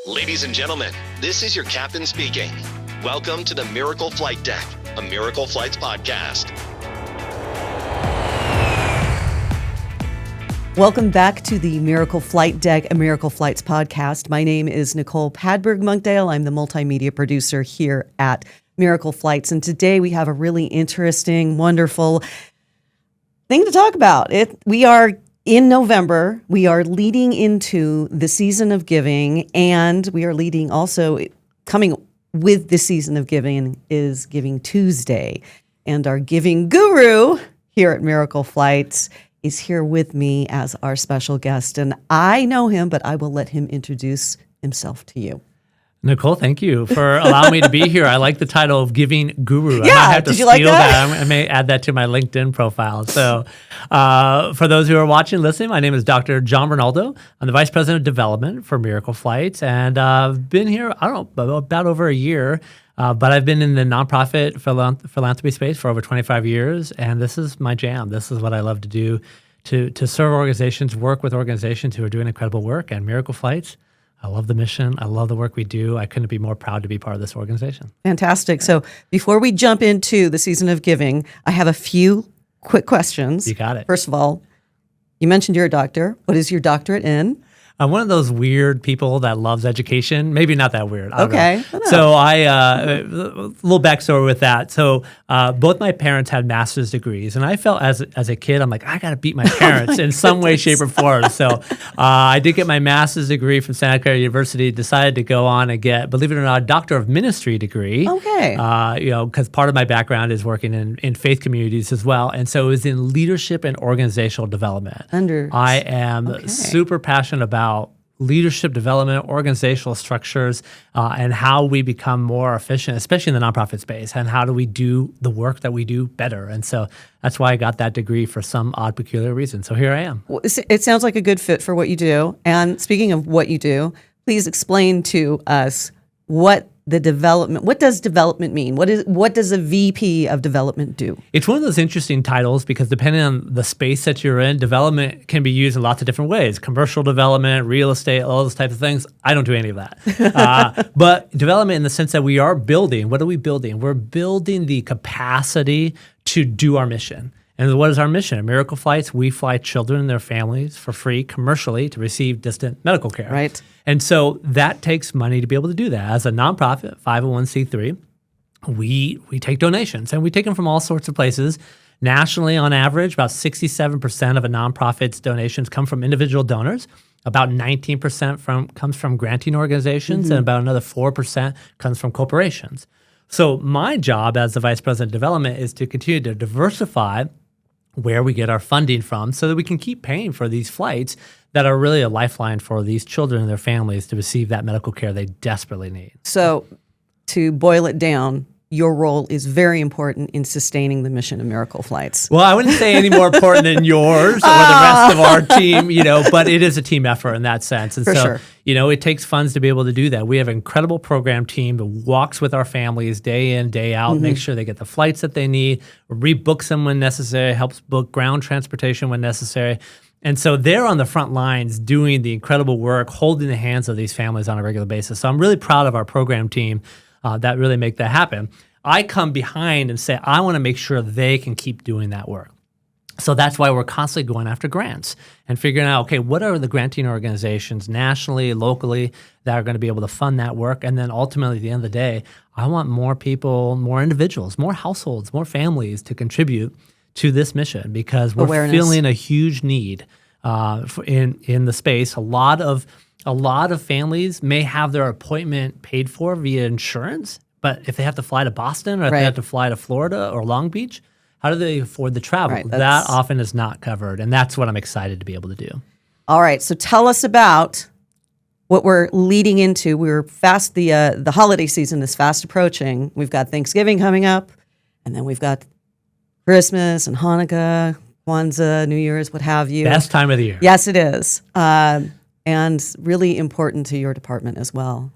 Ladies and gentlemen, this is your captain speaking. Welcome to the Miracle Flight Deck, a Miracle Flights podcast. Welcome back to the Miracle Flight Deck, a Miracle Flights podcast. My name is Nicole Padberg-Monkdale. I'm the multimedia producer here at Miracle Flights. And today we have a really interesting, wonderful thing to talk about. We are in November. We are leading into the season of giving, and we are leading also coming with the season of giving is Giving Tuesday. And our giving guru here at Miracle Flights is here with me as our special guest. And I know him, but I will let him introduce himself to you. Nicole, thank you for allowing me to be here. I like the title of Giving Guru. Yeah, I might have to did you like that? I may add that to my LinkedIn profile. So for those who are watching, listening, my name is Dr. John Rinaldo. I'm the Vice President of Development for Miracle Flights. And I've been here, I don't know, about over a year. But I've been in the nonprofit philanthropy space for over 25 years. And this is my jam. This is what I love to do, to serve organizations, work with organizations who are doing incredible work. And Miracle Flights, I love the mission. I love the work we do. I couldn't be more proud to be part of this organization. Fantastic. So before we jump into the season of giving, I have a few quick questions. You got it. First of all, you mentioned you're a doctor. What is your doctorate in? I'm one of those weird people that loves education. Maybe not that weird. Okay. So a little backstory with that. So both my parents had master's degrees, and I felt as a kid, I'm like, I got to beat my parents in some way, shape, or form. So I did get my master's degree from Santa Clara University. Decided to go on and get, believe it or not, a Doctor of Ministry degree. Okay. Because part of my background is working in faith communities as well, and so it was in leadership and organizational development. I am super passionate about leadership development, organizational structures, and how we become more efficient, especially in the nonprofit space, and how do we do the work that we do better. And so that's why I got that degree for some odd, peculiar reason. So here I am. Well, it sounds like a good fit for what you do. And speaking of what you do, please explain to us what does development mean? What does a VP of development do? It's one of those interesting titles because depending on the space that you're in, development can be used in lots of different ways. Commercial development, real estate, all those types of things. I don't do any of that. But development in the sense that we are building. What are we building? We're building the capacity to do our mission. And what is our mission? At Miracle Flights, we fly children and their families for free commercially to receive distant medical care. Right. And so that takes money to be able to do that. As a nonprofit, 501c3, we take donations, and we take them from all sorts of places. Nationally, on average, about 67% of a nonprofit's donations come from individual donors. About 19% comes from granting organizations, and about another 4% comes from corporations. So my job as the Vice President of Development is to continue to diversify where we get our funding from so that we can keep paying for these flights that are really a lifeline for these children and their families to receive that medical care they desperately need. So to boil it down, your role is very important in sustaining the mission of Miracle Flights. Well, I wouldn't say any more important than yours or the rest of our team, but it is a team effort in that sense. And For so, sure. It takes funds to be able to do that. We have an incredible program team that walks with our families day in, day out, make sure they get the flights that they need, rebooks them when necessary, helps book ground transportation when necessary. And so they're on the front lines doing the incredible work, holding the hands of these families on a regular basis. So I'm really proud of our program team that really make that happen. I come behind and say, I want to make sure they can keep doing that work. So that's why we're constantly going after grants and figuring out, okay, what are the granting organizations nationally, locally that are going to be able to fund that work? And then ultimately, at the end of the day, I want more people, more individuals, more households, more families to contribute to this mission because we're feeling a huge need in the space. A lot of families may have their appointment paid for via insurance, but if they have to fly to Boston or if they have to fly to Florida or Long Beach, how do they afford the travel? Right, that often is not covered, and that's what I'm excited to be able to do. All right, so tell us about what we're leading into. We're fast. The holiday season is fast approaching. We've got Thanksgiving coming up, and then we've got Christmas and Hanukkah, Kwanzaa, New Year's, what have you. Best time of the year. Yes, it is, and really important to your department as well.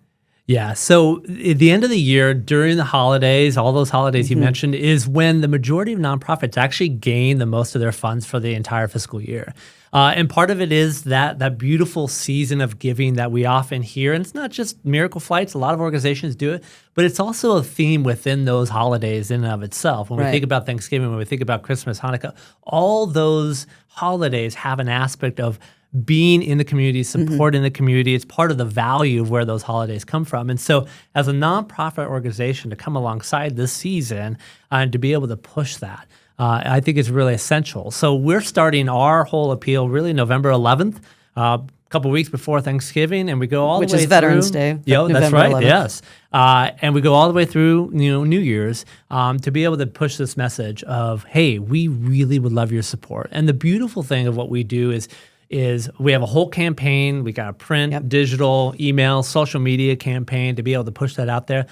Yeah. So at the end of the year, during the holidays, all those holidays you mentioned, is when the majority of nonprofits actually gain the most of their funds for the entire fiscal year. And part of it is that beautiful season of giving that we often hear. And it's not just Miracle Flights. A lot of organizations do it, but it's also a theme within those holidays in and of itself. When we think about Thanksgiving, when we think about Christmas, Hanukkah, all those holidays have an aspect of being in the community, supporting the community. It's part of the value of where those holidays come from. And so as a nonprofit organization to come alongside this season and to be able to push that, I think is really essential. So we're starting our whole appeal really November 11th, a couple weeks before Thanksgiving, and we go all the way through. Which is Veterans Day. Yeah, that's November right, 11th. yes. And we go all the way through New Year's to be able to push this message of, hey, we really would love your support. And the beautiful thing of what we do is we have a whole campaign. We got a print, digital, email, social media campaign to be able to push that out there.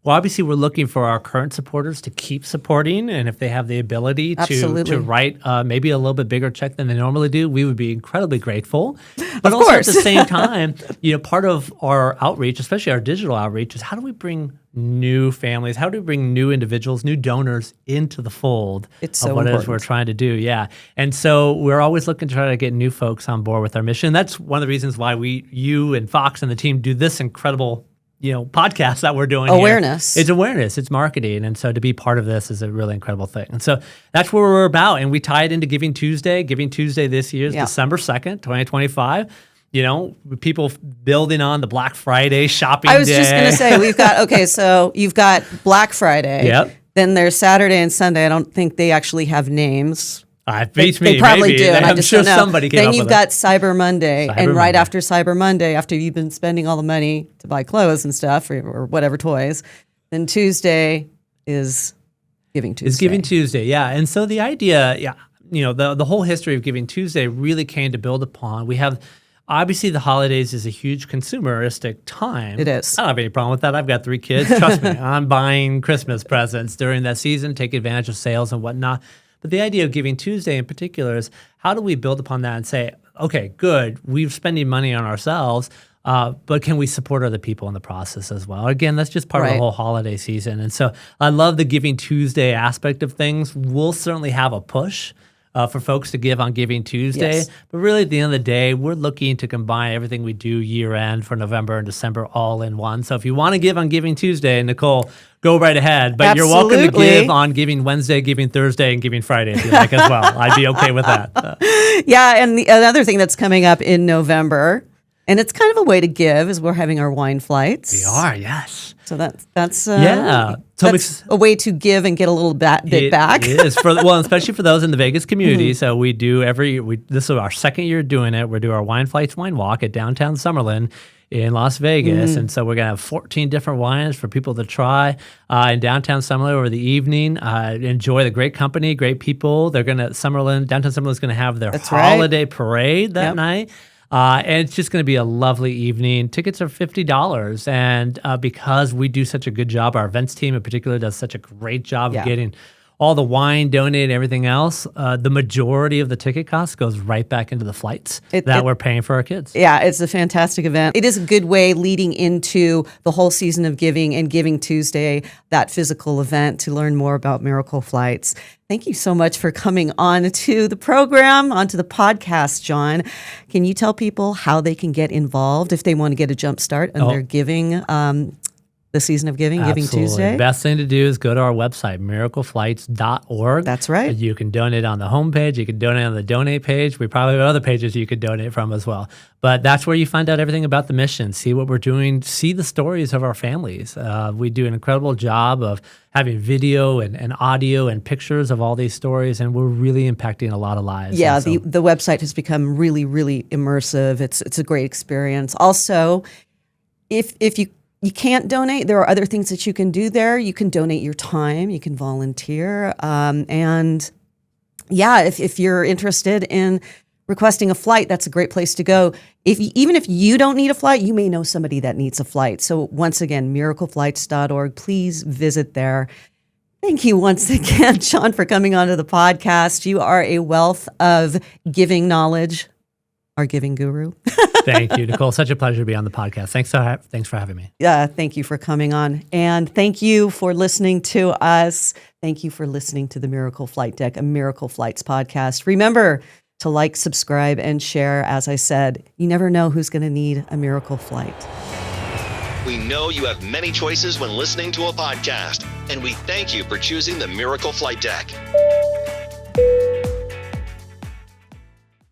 Well, obviously, we're looking for our current supporters to keep supporting, and if they have the ability to write maybe a little bit bigger check than they normally do, we would be incredibly grateful. But also at the same time, part of our outreach, especially our digital outreach, is how do we bring new families, how do we bring new individuals, new donors into the fold it's of so what it important. is we're trying to do. Yeah. And so we're always looking to try to get new folks on board with our mission. That's one of the reasons why you and Fox and the team do this incredible podcast that we're doing awareness. Here. It's awareness. It's marketing. And so to be part of this is a really incredible thing. And so that's what we're about. And we tie it into Giving Tuesday. Giving Tuesday this year is December 2nd, 2025. People building on the Black Friday shopping day. I was just going to say, we've got, so you've got Black Friday. Yep. Then there's Saturday and Sunday. I don't think they actually have names. They probably maybe. do, and I I'm just sure don't know. somebody came Then up you've with got Cyber Monday, and right Monday. after Cyber Monday, after you've been spending all the money to buy clothes and stuff or whatever toys, then Tuesday is Giving Tuesday. It's Giving Tuesday, yeah. And so the idea, the whole history of Giving Tuesday really came to build upon. We have, obviously, the holidays is a huge consumeristic time. It is. I don't have any problem with that. I've got 3 kids. Trust me, I'm buying Christmas presents during that season, take advantage of sales and whatnot. But the idea of Giving Tuesday in particular is how do we build upon that and say, okay, good, we're spending money on ourselves, but can we support other people in the process as well? Again, that's just part of the whole holiday season. And so I love the Giving Tuesday aspect of things. We'll certainly have a push for folks to give on Giving Tuesday. Yes. But really, at the end of the day, we're looking to combine everything we do year-end for November and December all in one. So if you want to give on Giving Tuesday, Nicole, go right ahead. But you're welcome to give on Giving Wednesday, Giving Thursday, and Giving Friday if you like as well. I'd be okay with that. Yeah, and another thing that's coming up in November, and it's kind of a way to give, is we're having our wine flights. We are, yes. So that's So that's a way to give and get a little bit back. It is, especially for those in the Vegas community. So we do this is our 2nd year doing it. We do our Wine Flights Wine Walk at downtown Summerlin in Las Vegas. And so we're going to have 14 different wines for people to try in downtown Summerlin over the evening. Enjoy the great company, great people. Downtown Summerlin is going to have their holiday parade that night. And it's just going to be a lovely evening. Tickets are $50. And because we do such a good job, our events team in particular does such a great job of getting all the wine donated, everything else, the majority of the ticket cost goes right back into the flights that we're paying for our kids. Yeah, it's a fantastic event. It is a good way leading into the whole season of giving and Giving Tuesday, that physical event, to learn more about Miracle Flights. Thank you so much for coming on to the program, onto the podcast, John. Can you tell people how they can get involved if they want to get a jump start on their giving, the season of giving, Absolutely. Giving Tuesday? Best thing to do is go to our website, miracleflights.org. That's right. You can donate on the homepage. You can donate on the donate page. We probably have other pages you could donate from as well. But that's where you find out everything about the mission, see what we're doing, see the stories of our families. We do an incredible job of having video and audio and pictures of all these stories, and we're really impacting a lot of lives. Yeah, the website has become really, really immersive. It's a great experience. Also, if you can't donate, there are other things that you can do there. You can donate your time. You can volunteer. And yeah, if you're interested in requesting a flight, that's a great place to go. Even if you don't need a flight, you may know somebody that needs a flight. So once again, miracleflights.org. Please visit there. Thank you once again, John, for coming onto the podcast. You are a wealth of giving knowledge. our giving guru. Thank you, Nicole. Such a pleasure to be on the podcast. Thanks for having me. Thank you for coming on. And thank you for listening to us. Thank you for listening to the Miracle Flight Deck, a Miracle Flights podcast. Remember to like, subscribe, and share. As I said, you never know who's going to need a miracle flight. We know you have many choices when listening to a podcast, and we thank you for choosing the Miracle Flight Deck.